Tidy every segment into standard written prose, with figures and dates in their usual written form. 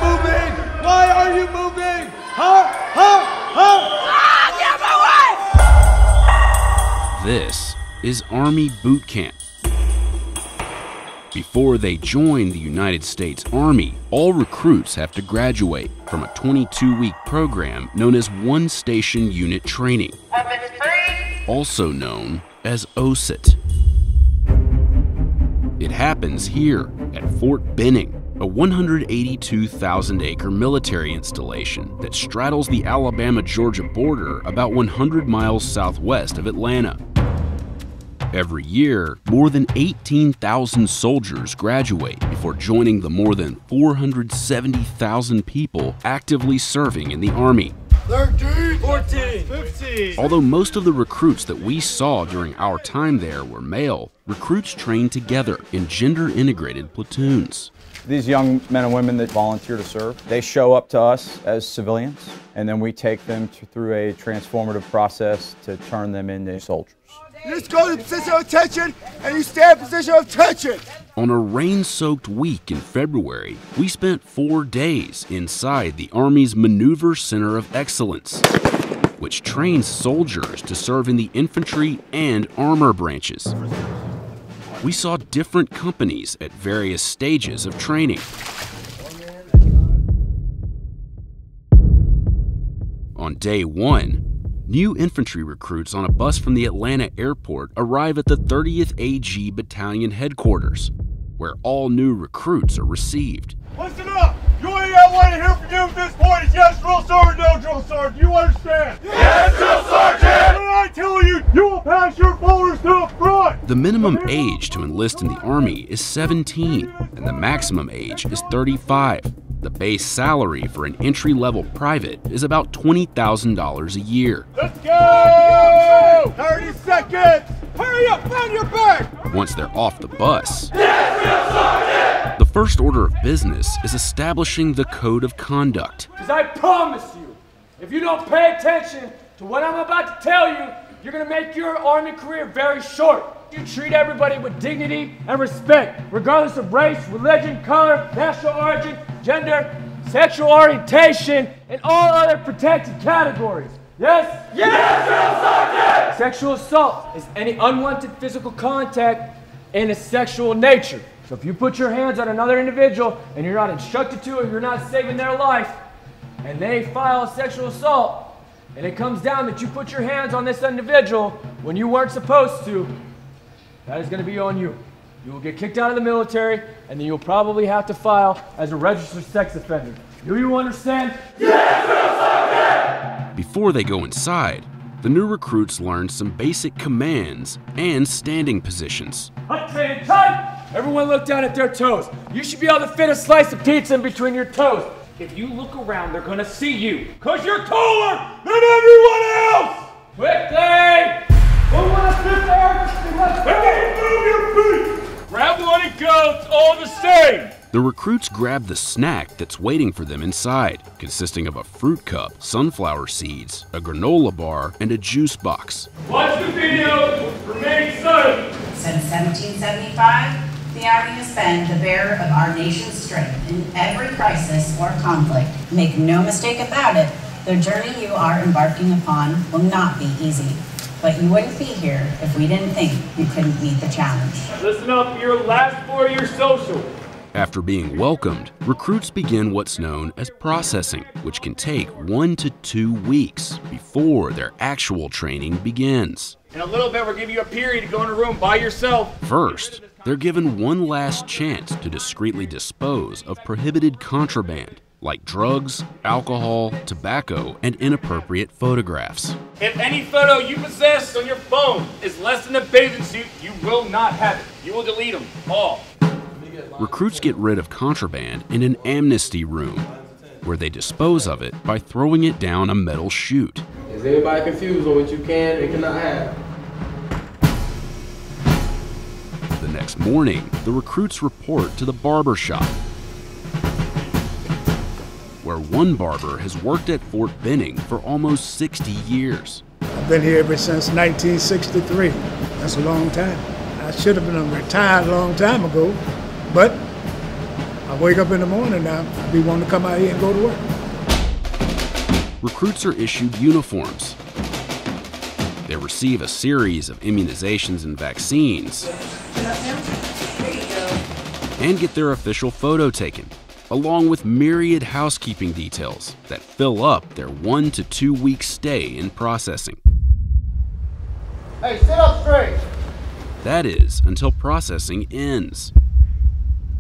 moving? Why are you moving? Huh? Get away! This is Army Boot Camp. Before they join the United States Army, all recruits have to graduate from a 22-week program known as One Station Unit Training, also known as OSUT. It happens here at Fort Benning, a 182,000-acre military installation that straddles the Alabama-Georgia border about 100 miles southwest of Atlanta. Every year, more than 18,000 soldiers graduate before joining the more than 470,000 people actively serving in the Army. 13, 14, 15. Although most of the recruits that we saw during our time there were male, recruits train together in gender-integrated platoons. These young men and women that volunteer to serve, they show up to us as civilians, and then we take them through a transformative process to turn them into soldiers. You just go to the position of attention and you stay in position of attention. On a rain-soaked week in February, we spent 4 days inside the Army's Maneuver Center of Excellence, which trains soldiers to serve in the infantry and armor branches. We saw different companies at various stages of training. On day 1, new infantry recruits on a bus from the Atlanta airport arrive at the 30th AG Battalion headquarters, where all new recruits are received. Listen up! You only got one to hear from you at this point is yes, drill sergeant, no drill sergeant. You understand? Yes, drill sergeant! When I tell you, you will pass your folders to the front! The minimum age to enlist in the Army is 17, and the maximum age is 35. The base salary for an entry-level private is about $20,000 a year. Let's go! 30 seconds! Hurry up, find your bag! Once they're off the bus, the first order of business is establishing the code of conduct. Because I promise you, if you don't pay attention to what I'm about to tell you, you're going to make your Army career very short. You treat everybody with dignity and respect, regardless of race, religion, color, national origin, gender, sexual orientation, and all other protected categories. Yes? Yes, Drill Sergeant! Sexual assault is any unwanted physical contact in a sexual nature. So if you put your hands on another individual and you're not instructed to, or you're not saving their life, and they file a sexual assault, and it comes down that you put your hands on this individual when you weren't supposed to, that is going to be on you. You will get kicked out of the military, and then you'll probably have to file as a registered sex offender. Do you understand? Yes, Drill Sergeant! Before they go inside, the new recruits learn some basic commands and standing positions. Hut training time! Everyone look down at their toes. You should be able to fit a slice of pizza in between your toes. If you look around, they're going to see you, because you're taller than everyone else! Quickly! Who wants to sit there? Move your feet! Grab one and go, it's all the same! The recruits grab the snack that's waiting for them inside, consisting of a fruit cup, sunflower seeds, a granola bar, and a juice box. Watch the video, remain silent! Since 1775, the Army has been the bearer of our nation's strength in every crisis or conflict. Make no mistake about it, the journey you are embarking upon will not be easy. But you wouldn't be here if we didn't think you couldn't meet the challenge. Listen up for your last 4-year social. After being welcomed, recruits begin what's known as processing, which can take 1 to 2 weeks before their actual training begins. In a little bit, we'll give you a period to go in a room by yourself. First, they're given one last chance to discreetly dispose of prohibited contraband, like drugs, alcohol, tobacco, and inappropriate photographs. If any photo you possess on your phone is less than a bathing suit, you will not have it. You will delete them all. Recruits get rid of contraband in an amnesty room, where they dispose of it by throwing it down a metal chute. Is anybody confused on what you can and cannot have? The next morning, the recruits report to the barber shop, where one barber has worked at Fort Benning for almost 60 years. I've been here ever since 1963. That's a long time. I should have been retired a long time ago, but I wake up in the morning now, I be wanting to come out here and go to work. Recruits are issued uniforms. They receive a series of immunizations and vaccines, and get their official photo taken, along with myriad housekeeping details that fill up their 1 to 2 week stay in processing. Hey, sit up straight. That is, until processing ends,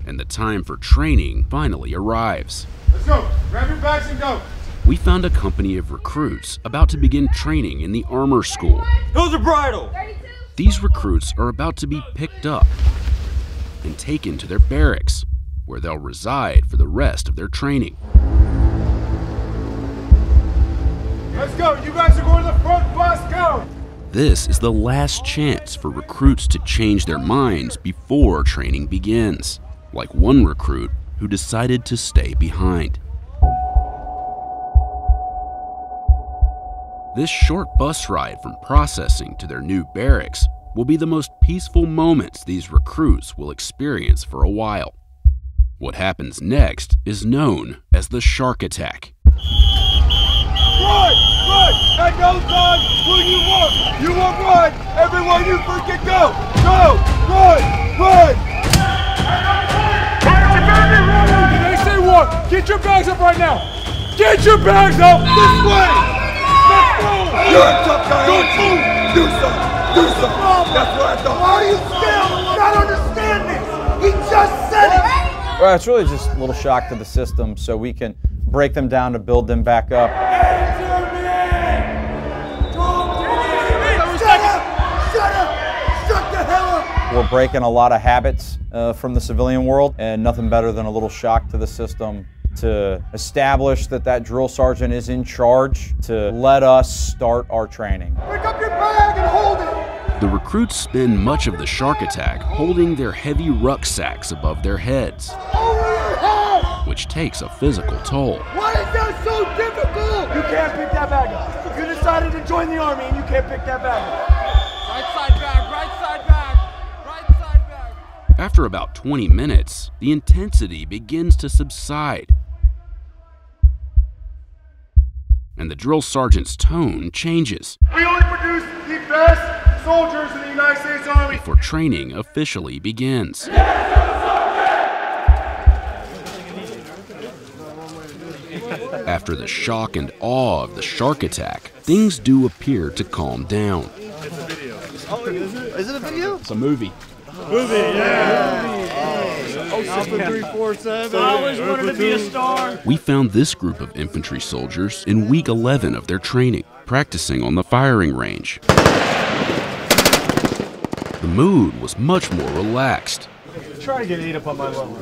and the time for training finally arrives. Let's go. Grab your bags and go. We found a company of recruits about to begin training in the armor school. Who's the bridle? These recruits are about to be picked up and taken to their barracks, where they'll reside for the rest of their training. Let's go. You guys are going to the front bus. Go. This is the last chance for recruits to change their minds before training begins, like one recruit who decided to stay behind. This short bus ride from processing to their new barracks will be the most peaceful moments these recruits will experience for a while. What happens next is known as the shark attack. Run! Run! At no time will you walk! You will run! Everyone you freaking go! Go! Run! Run! They say what? Get your bags up right now! Get your bags up! This way! You're a tough guy, aren't you? Do something! Do something! That's what I thought! Why are you still not understanding? He just said it! Well, it's really just a little shock to the system so we can break them down to build them back up. We're breaking a lot of habits from the civilian world, and nothing better than a little shock to the system to establish that that drill sergeant is in charge to let us start our training. Pick up your bag and hold it! The recruits spend much of the shark attack holding their heavy rucksacks above their heads, Over your head! which takes a physical toll. Why is that so difficult? You can't pick that bag up. You decided to join the army and you can't pick that bag up. Right side bag, right side bag, right side bag. After about 20 minutes, the intensity begins to subside, and the drill sergeant's tone changes We only produce the best soldiers in the United States Army. before training officially begins. After the shock and awe of the shark attack, things do appear to calm down. Is it a video? It's a movie. Alpha 347. I always wanted to be a star. We found this group of infantry soldiers in week 11 of their training, practicing on the firing range. The mood was much more relaxed, Try to get 8 up on my level.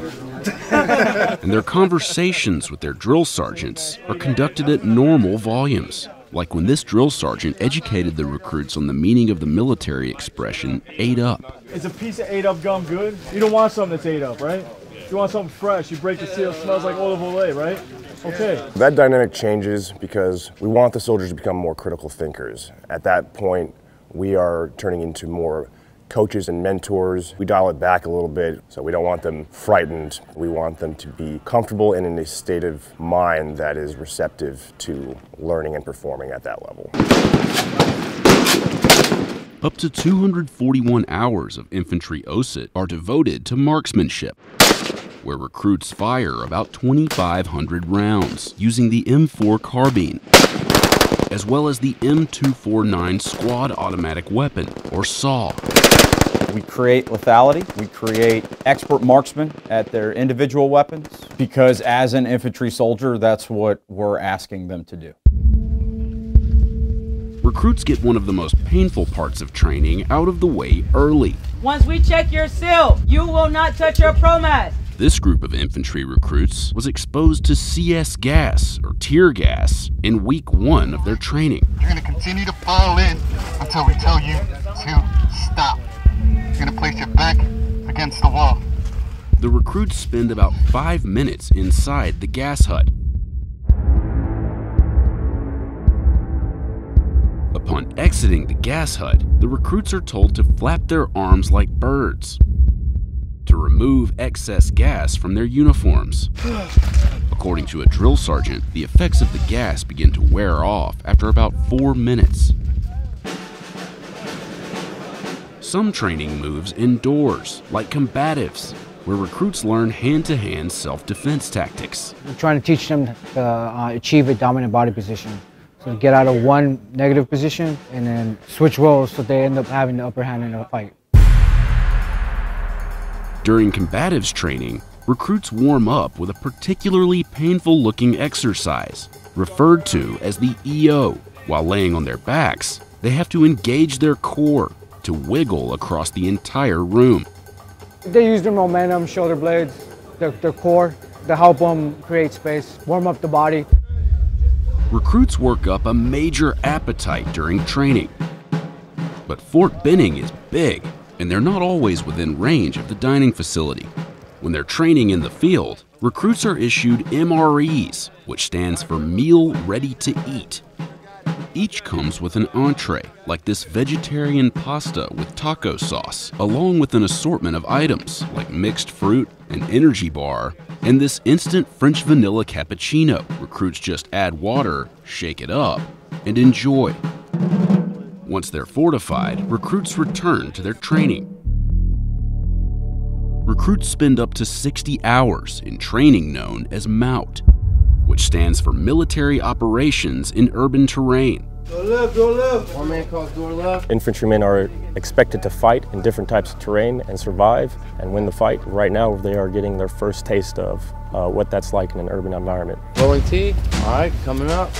and their conversations with their drill sergeants are conducted at normal volumes, like when this drill sergeant educated the recruits on the meaning of the military expression 8 up. Is a piece of 8 up gum good? You don't want something that's 8 up, right? You want something fresh. You break the seal, it smells like olive oil, right? Okay. That dynamic changes because we want the soldiers to become more critical thinkers. At that point, we are turning into more coaches and mentors. We dial it back a little bit, so we don't want them frightened. We want them to be comfortable and in a state of mind that is receptive to learning and performing at that level. Up to 241 hours of infantry OSIT are devoted to marksmanship, where recruits fire about 2,500 rounds using the M4 carbine, as well as the M249 squad automatic weapon, or SAW. We create lethality, we create expert marksmen at their individual weapons, because as an infantry soldier, that's what we're asking them to do. Recruits get one of the most painful parts of training out of the way early. Once we check your seal, you will not touch your ProMat. This group of infantry recruits was exposed to CS gas, or tear gas, in week 1 of their training. You're going to continue to file in until we tell you to stop. You're going to place your back against the wall. The recruits spend about 5 minutes inside the gas hut. Upon exiting the gas hut, the recruits are told to flap their arms like birds, to remove excess gas from their uniforms. According to a drill sergeant, the effects of the gas begin to wear off after about 4 minutes. Some training moves indoors, like combatives, where recruits learn hand-to-hand self-defense tactics. We're trying to teach them to achieve a dominant body position. So get out of one negative position and then switch roles so they end up having the upper hand in a fight. During combatives training, recruits warm up with a particularly painful-looking exercise, referred to as the EO. While laying on their backs, they have to engage their core to wiggle across the entire room. They use their momentum, shoulder blades, their core to help them create space, warm up the body. Recruits work up a major appetite during training. But Fort Benning is big, and they're not always within range of the dining facility. When they're training in the field, recruits are issued MREs, which stands for Meal Ready to Eat. Each comes with an entree, like this vegetarian pasta with taco sauce, along with an assortment of items like mixed fruit, an energy bar, and this instant French vanilla cappuccino. Recruits just add water, shake it up, and enjoy. Once they're fortified, recruits return to their training. Recruits spend up to 60 hours in training known as MOUT, which stands for Military Operations in Urban Terrain. Door left, door left. One man calls door left. Infantrymen are expected to fight in different types of terrain and survive and win the fight. Right now, they are getting their first taste of what that's like in an urban environment. Rolling T, all right, coming up.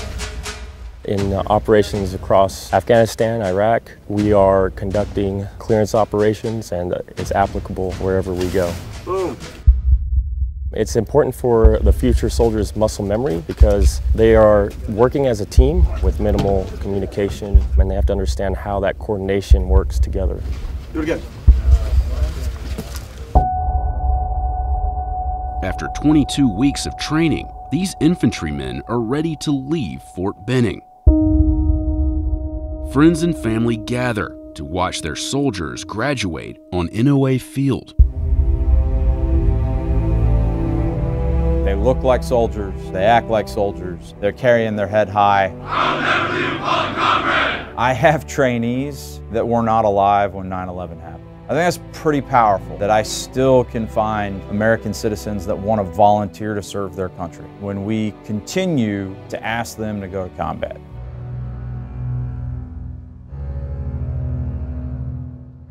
In operations across Afghanistan, Iraq, we are conducting clearance operations, and it's applicable wherever we go. Boom. It's important for the future soldiers' muscle memory because they are working as a team with minimal communication, and they have to understand how that coordination works together. Do it again. After 22 weeks of training, these infantrymen are ready to leave Fort Benning. Friends and family gather to watch their soldiers graduate on Inouye Field. They look like soldiers, they act like soldiers, they're carrying their head high. I'll never leave you alone, comrade! I have trainees that were not alive when 9/11 happened. I think that's pretty powerful, that I still can find American citizens that want to volunteer to serve their country when we continue to ask them to go to combat.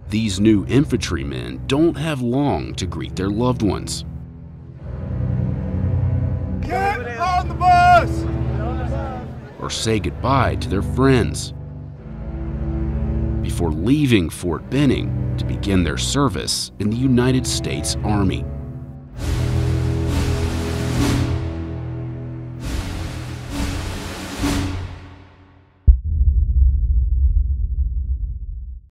These new infantrymen don't have long to greet their loved ones. Get on the bus! Or say goodbye to their friends before leaving Fort Benning to begin their service in the United States Army.